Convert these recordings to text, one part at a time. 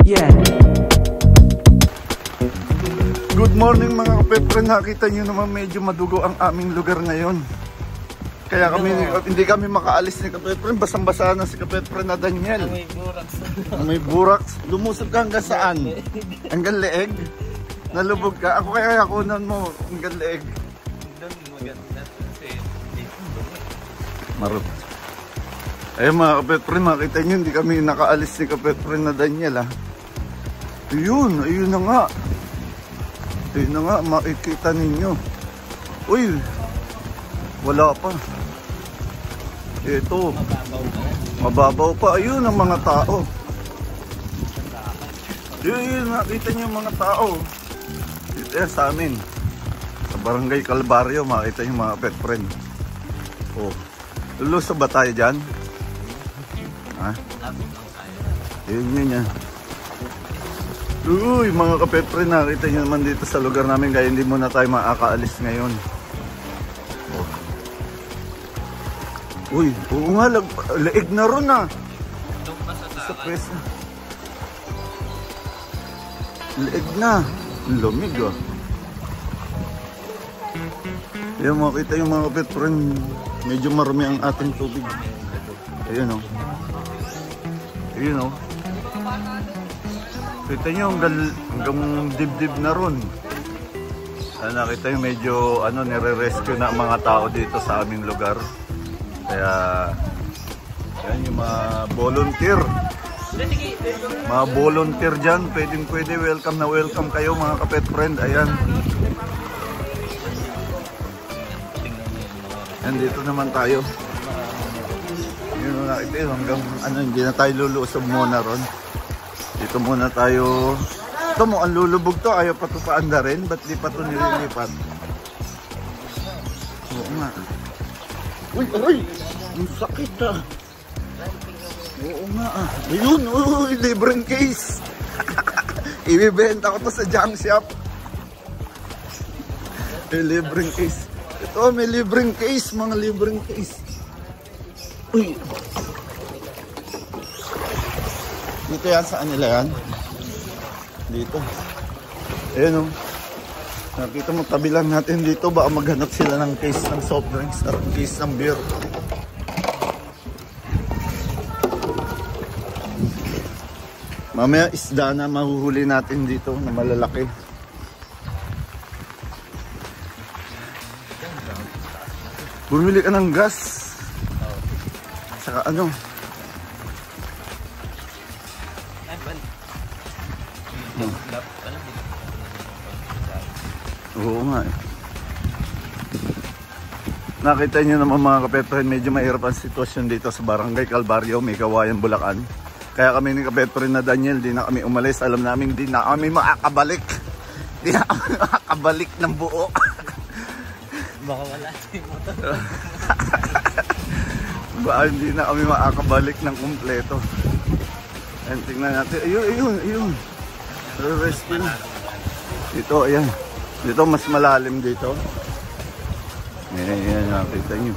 Yeah. Good morning mga kapetren. Nakita nyo naman medyo madugo ang aming lugar ngayon. Kaya kami, hindi kami makaalis ni kapetren. Basang-basa na si kapetren na Daniel. May buraks. May buraks. Lumusog ka hanggang saan? Hanggang leeg? Nalubog ka? Ako kaya kunan mo hanggang leeg. Doon maganda kasi Marot. Ayun mga kapetren, makita nyo hindi kami nakaalis ni kapetren na Daniel ha. Ayun na nga. Ayun na nga, makikita ninyo. Uy, wala pa. Ito, mababaw pa. Ayun ang mga tao. Yun, nakita nyo mga tao. Dito yan sa amin. Sa Barangay Calvario, makita nyo mga pet friend. Oh, luluso ba tayo dyan? Ha? Yun yan. Uy, mga kapet friend, nakita nyo naman dito sa lugar namin. Kaya hindi muna tayo makakaalis ngayon. Oh. Uy, oo nga, leeg na ron ah. Sa pwes na. Leeg na. Lumig ah. Ayan, makita yung mga kapet friend. Medyo marami ang ating tubig. Ayan o. Ayan o. Kita nyo hanggang dibdib na ron. Nakita nyo medyo nire-rescue na ang mga tao dito sa aming lugar. Kaya yan yung mga volunteer. Mga volunteer dyan, pwede welcome na welcome kayo mga kapet friend. Ayan. Yan, dito naman tayo. Yun nakita yun, hanggang hindi na tayo lulusob muna ron. Dito muna tayo. Ito mo, ang lulubog to. Ayaw pa ito paanda rin. Ba't di pa ito nililipat? Oo nga. Uy, aray! Ang sakit ah. Oo nga ah. Ayun, uy, libreng case. Ibibenta ko to sa junk shop. May libreng case. Ito, may libreng case. Mga libreng case. Uy. Dito yan, saan nila yan? Dito. Ayan o. Nakita mo, tabi lang natin dito. Baka maghanap sila ng case ng soft drinks at case ng beer. Mamaya isda na mahuhuli natin dito na malalaki. Bumili ka ng gas. Saka ano? Oo nga eh. Nakita nyo naman mga kapetren, medyo mahirap ang sitwasyon dito sa Barangay Calvario, may Kawayan, Bulacan. Kaya kami ni kapetren na Daniel, di na kami umalis. Alam namin di na kami makakabalik. Di na kami makakabalik ng buo. baka wala yung motor. Baka hindi na kami makakabalik ng kumpleto. Ayan, tingnan natin. Ayun. Rescue. Dito, ayan. Dito, mas malalim dito. Ayan, nakita nyo.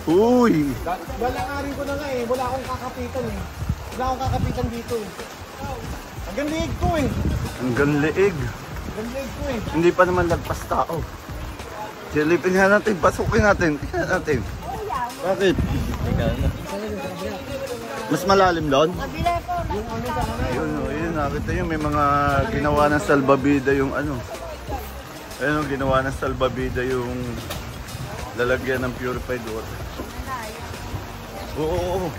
Uy! Balangarin ko na nga eh. Wala akong kakapitan eh. Wala akong kakapitan dito. Hanggang leeg ko eh. Hanggang leeg. Hanggang leeg ko eh. Hindi pa naman lagpas tao. Silipin nga natin, pasukin natin. Tingnan natin. Bakit? Mas malalim doon? Yun, nakita nyo, may mga ginawa ng salbabida yung ano. Ayun, ginawa ng salbabida yung lalagyan ng purified water. Oo.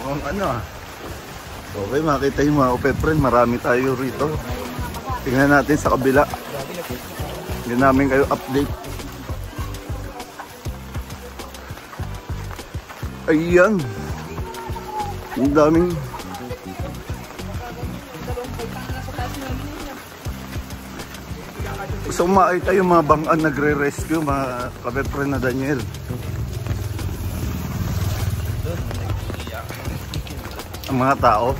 Ang ano ah. Okay, makita yung mga kapet friend, marami tayo rito. Tingnan natin sa kabila. Hindi namin kayo update. Ayan. Ang daming. So makita yung mga bangan nagre-rescue mga kapet friend na Daniel. Ang mga tao.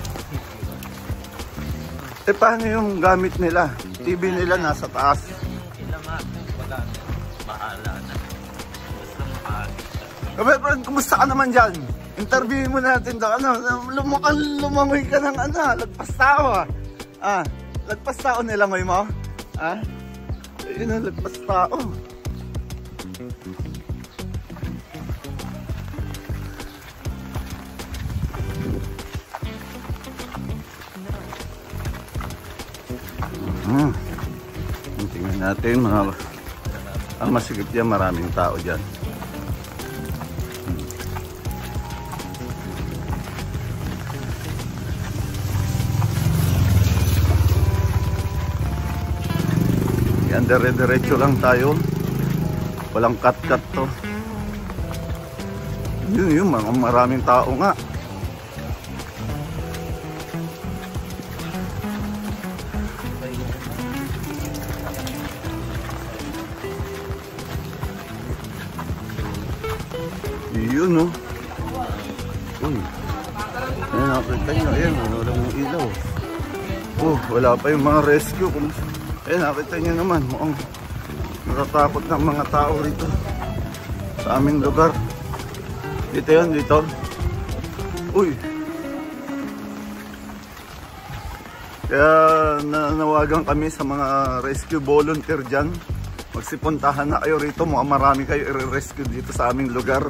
Paano yung gamit nila? TV nila nasa taas. Kapet friend, kumusta ka naman dyan? Interviewin mo natin daw. Ano, lumangoy ka ng ano, lagpas tao ah. Ah, lagpas tao nilangoy mo? Ah? Ayun ang lagpas tao. Tingnan natin mga... Ang masigit yan, maraming tao dyan. Yan, dire-diretso lang tayo. Walang cut-cut to. Yun, maraming tao nga. Yun, no? Uy. Ayan, nakita nyo. Ayan, walang ilaw. Oh, wala pa yung mga rescue. Ayan, nakita nyo naman. Mukhang natatakot ng mga tao rito. Sa aming lugar. Dito yan, dito. Uy. Kaya nanawagan kami sa mga rescue volunteer dyan. Magsipuntahan na kayo rito. Mukhang marami kayo i-rescue dito sa aming lugar.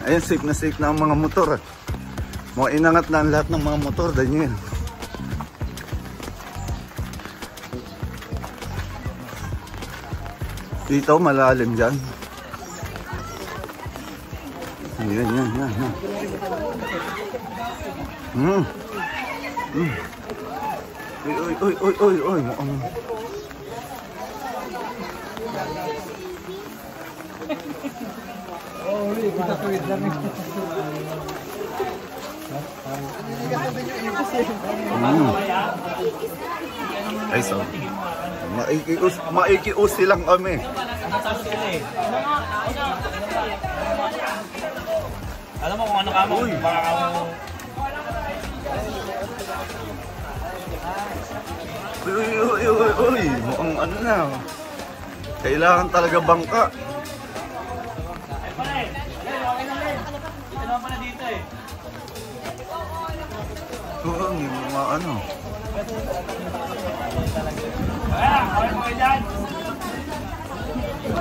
Ayan, safe na ang mga motor. Mukhang inangat na ang lahat ng mga motor. Daniel. Dito, malalim dyan. Yan. Uy. Mukhang... Itatawid lang. Ay, so. Maikiusi lang kami. Alam mo kung ano ka mo? Uy. Baka ka mo... Uy. Mukhang ano na. Kailangan talaga bangka. Oo, mga ano.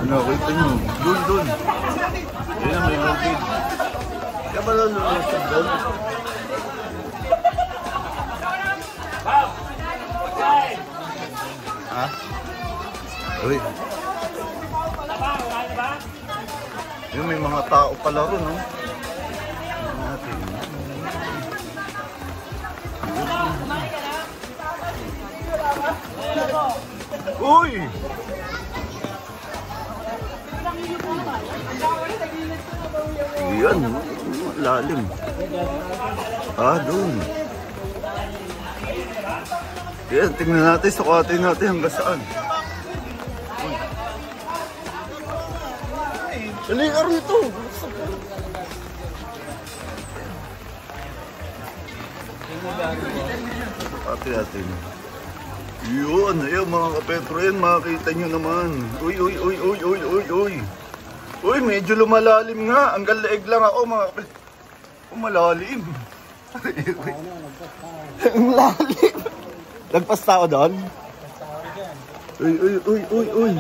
Ano, wait nyo. Doon. Yan ang may logid. Kaya ba lulusog doon? Ha? Uy. Yung may mga tao pala ron, no? Uy! Yan, lalim. Ah, doon. Yan, tingnan natin, sukatin natin hanggang saan. Dali ka rito. Sukatin. Yun, ayun mga kapetro yan, makikita nyo naman. Uy. Uy, medyo lumalalim nga. Ang galaig lang ako mga kapetro. Malalim. Ang lalim. Lagpas tao doon? Uy.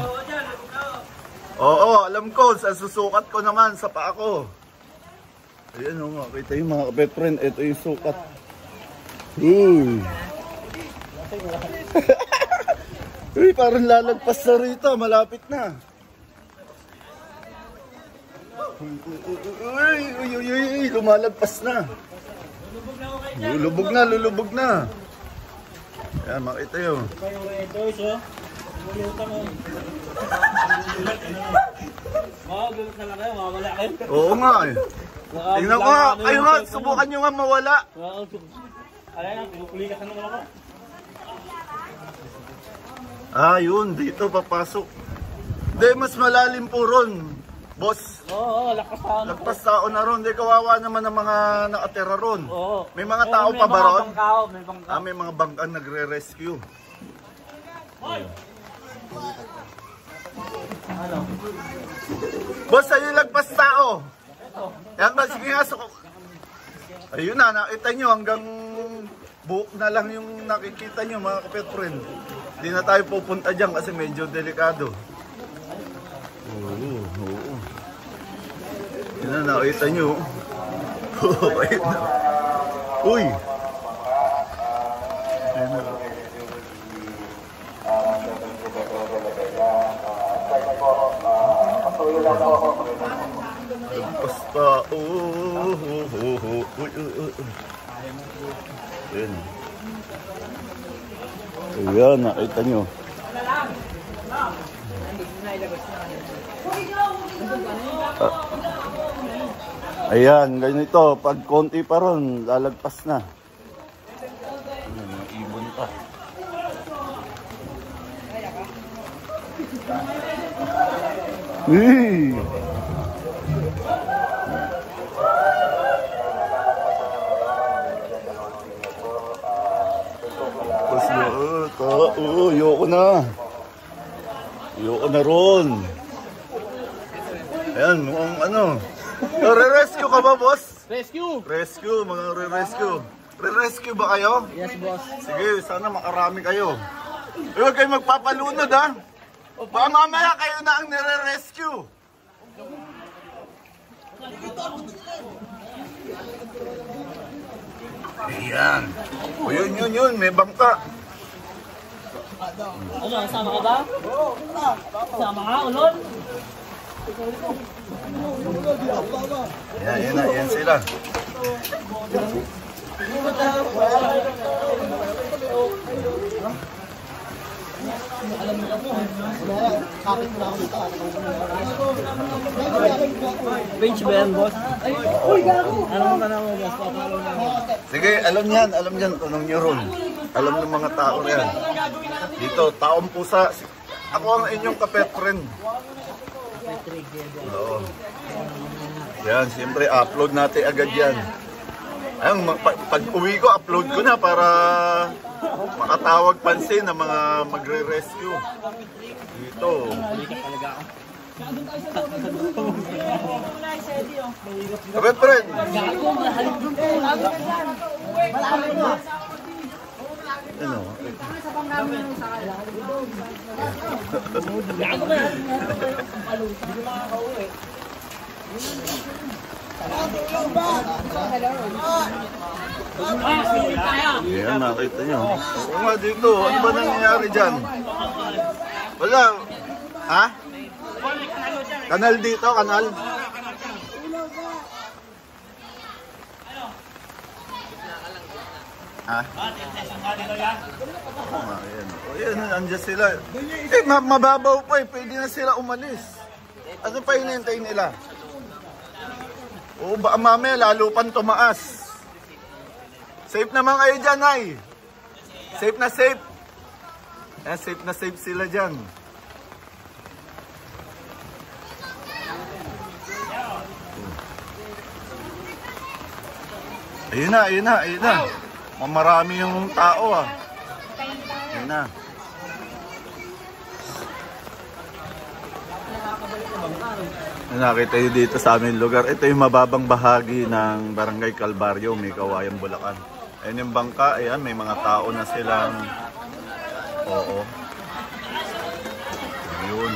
Oo, alam ko. Sa susukat ko naman sa paa ko. Ayan o, makikita yung mga kapetro. Ito yung sukat. Uy. Uy, parang lalagpas na rito. Malapit na. Uy, lumalagpas na. Lulubog na. Ayan, makita yun. Oo nga eh. Tingnan ko nga. Kayo nga, subukan nyo nga mawala. Ah, yun. Dito papasok. Hindi, mas malalim po ron. Boss. Oo, lagpas tao na ron. Hindi, kawawa naman ang mga nakatira ron. Oo. May mga tao pa ba ron? May bangka. Ah, may mga bangkaan nagre-rescue. Boss, sa'yo lagpas tao. Yan ba? Sige nga, ayun na, nakita nyo hanggang buhok na lang yung nakikita nyo mga kapet friend. Hindi na tayo pupunta dyan kasi medyo delikado. Oo. Yan na, nakita nyo. Ayun na. Uy! Ayun na. Basta, Ayan. Ayan, nakita nyo. Ayan, ganito. Pag konti pa ron, lalagpas na. Ayan, may ibon pa. Ayoko na. Ayoko na ron. Ayan, mukhang ano. Re-rescue ka ba, boss? Rescue! Rescue, mga re-rescue. Re-rescue ba kayo? Yes, boss. Sige, sana makarami kayo. Huwag kayo magpapalunod, ha? Baka mamaya kayo na ang nire-rescue. Ayan. O yun, may bangka. Ano, sama ka ba? Oo, sama ka, ulol? Ayan sila. Bench ba yan, boss? Uy, gago! Ano mo boss? Sige, alam yan. Tanong nyo ron. Alam ng mga tao yan. Dito, taong pusa. Ako ang inyong kapet friend. Oo. Yan, siyempre upload natin agad yan. Ayun, pag uwi ko, upload ko na para makatawag pansin ng mga magre-rescue. Dito. Kapet friend. Ano? Ayan, nakita nyo. Oo nga dito. Ano ba nangyayari dyan? Wala. Ha? Kanal dito, kanal. Ha? Ayan, andyan sila. Mababaw pa eh. Pwede na sila umalis. Ano pa hinihintay nila? O baka mamaya lalo pang tumaas. Safe naman kayo dyan, ay. Safe na safe. Ayan, safe na safe sila dyan. Ayun na. Marami yung tao, ah. Ayun na. Nakita nyo dito sa aming lugar. Ito yung mababang bahagi ng Barangay Calvario, may Kawayan, Bulacan. Ayun yung bangka. Ayan, may mga tao na silang... Oo. Ayun.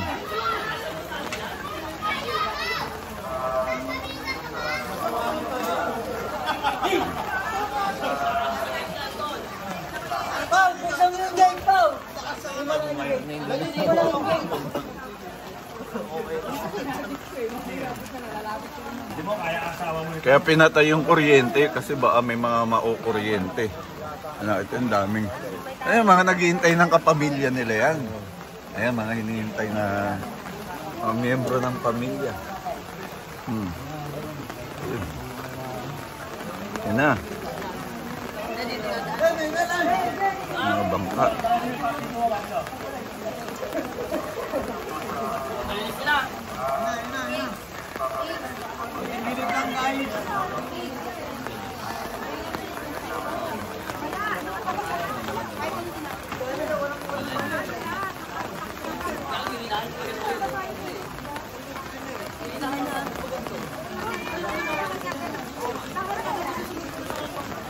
Kaya pinatay yung kuryente kasi baka may mga maukuryente. Ano, ito yung daming. Ayan, mga naghihintay ng kapamilya nila yan. Ayan, mga hinihintay na mga miyembro ng pamilya. Ayan na. Mga bangka.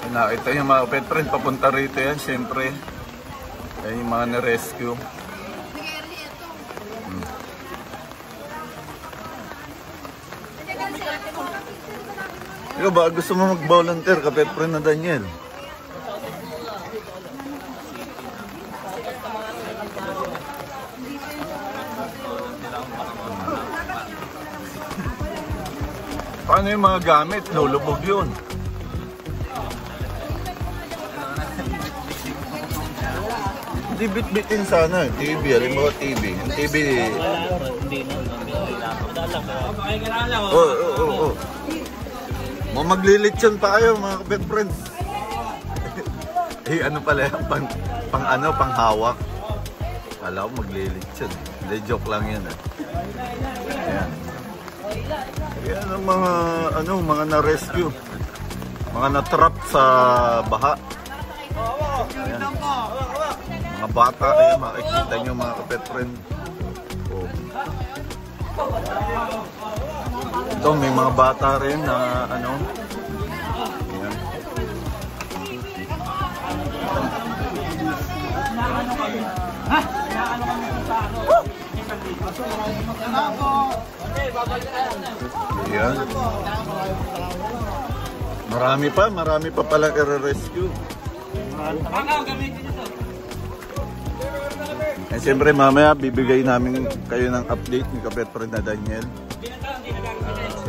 Nakita yung mga pet friend, papunta rito yan, syempre. Yan yung mga na-rescue. Ikaw ba, gusto mo mag-volunteer ka, pet friend na Daniel? Paano yung mga gamit? Lulubog yun. Hindi bit-bitin sana. TV, alam mo TV. Yung TV. Oo. Maglilitsyon pa kayo mga kapit friends. Eh ano pala yan? Pang hawak. Kala ko maglilitsyon. Hindi, joke lang yan. Ayan. Yan ang mga na-rescue. Mga na-trap sa baha. Ayan. Mga bata, ayan, makikita nyo mga kapet friend. Oh. Ito, may mga bata rin na ano. Ayan. Ayan. Marami pa pala i-rescue. And siyempre mamaya bibigay namin kayo ng update ni Kapet Friend na Daniel.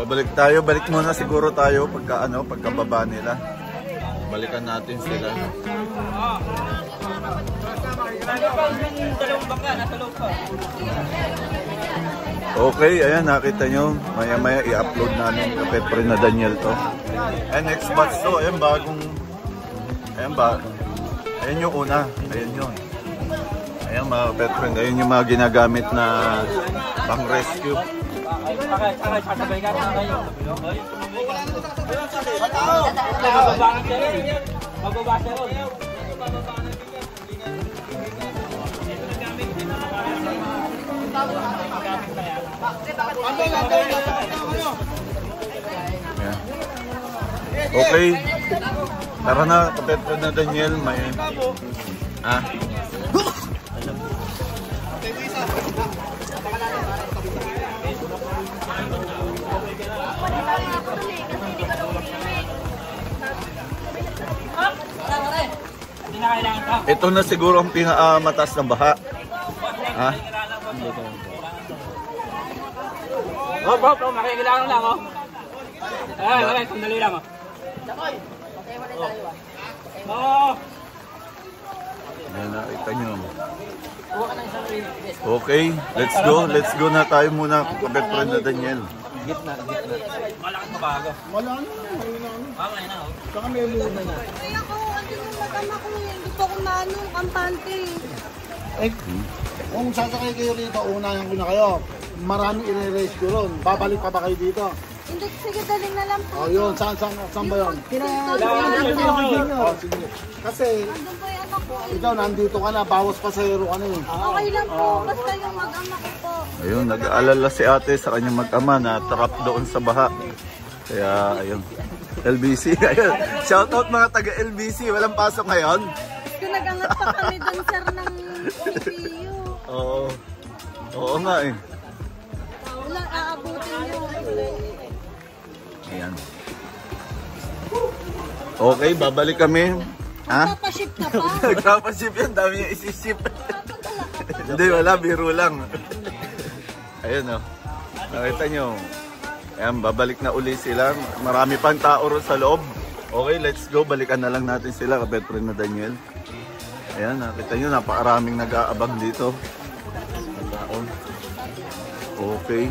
Balik muna siguro tayo pagkababa nila. Balikan natin sila. Okay, ayan, nakita nyo. Maya i-upload namin Kapet Friend na Daniel to. And next batch to, ayan bagong. Ayan yung una. Ayan yun. Ayan mga Kapet Friend, ayan yung mga ginagamit na pang rescue. Ayan. Okay. Tara na, Kapet Friend na Daniel, may ito na siguro ang pinakamataas ng baha. Ha? Hop, makikilala lang, oh. Ay, sandali lang, oh. Ayan, nakita nyo. Okay, let's go na tayo muna, Kapet Friend na Daniel. Gitna. Malaking mabago. Malaki. Mamay na, oh. Saka may muna na. Kaya ako, magama ko hindi po ako maanong kampante. Eh, kung sasakay kayo rito, unahan ko na kayo. Marami i-rescue ron. Babalik pa ba kayo dito? Hindi, sige, daling na lang po. Oh, yun. Saan ba yun? Sige. Kasi, Andun po yung anak ko. ikaw nandito ka na, bawas pasahero ka na eh. Okay lang po, basta yung mag-ama ko po. Ayun, nag-aalala si ate sa kanyang mag-ama na trap doon sa baha. Kaya, ayun. LBC, ayun. Shoutout mga taga-LBC, walang pasok ngayon. Kung nag-angat pa kami dun, sir, ng PPU. Oo nga eh. Wala, aabutin nyo. Ayan. Okay, babalik kami. Ha? Magpapaship ka pa? Nagpapaship yan, dami niya isiship. Hindi, wala, biro lang. Ayun o. Nakita nyo. Ayan, babalik na uli sila. Marami pang tao ron sa loob. Okay, let's go. Balikan na lang natin sila, Kapet Friend na Daniel. Ayan, nakita nyo, napakaraming nag-aabang dito. Nagkaon. Okay.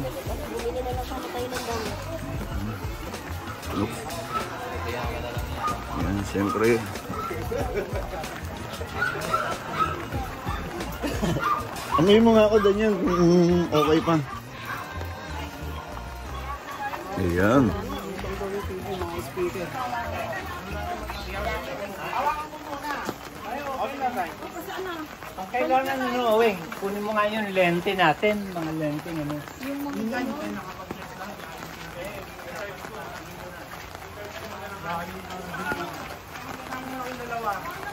Look. Ayan, siyempre. Amoy mo nga ako, Daniel, kung okay pa. Ayan. Ang kailangan nyo, kunin mo nga yung lente natin, mga lente ano. dalawa.